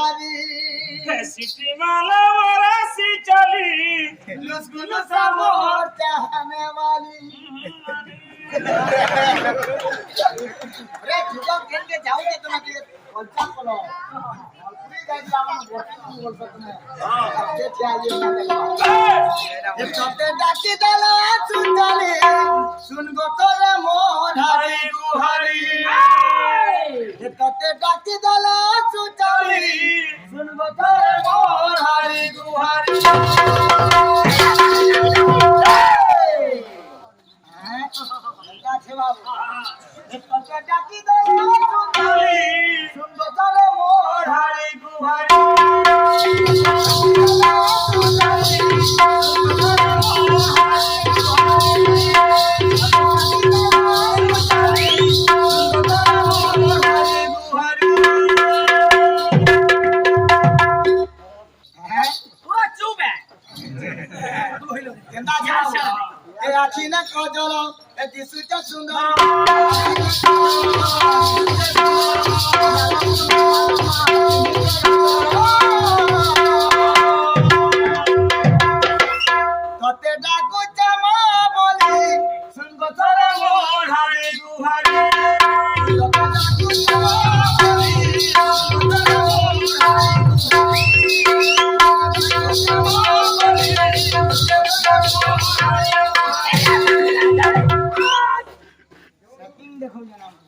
गुहारी city माला वरासी चली लुस्कुल समोर चाहने वाली अरे जुगाड़ खेल के जाओगे तो ना कि बोलता बोलो पूरी गाड़ी आवाज बोलते नहीं बोल सकते ये चाहिए ये छोटे डाकी दला सुनले सुन गो तोरे मोर हरी गुहारी ये छोटे डाकी दला सुनले सुन गो तोरे मोर हरी गुहारी देखो जनाब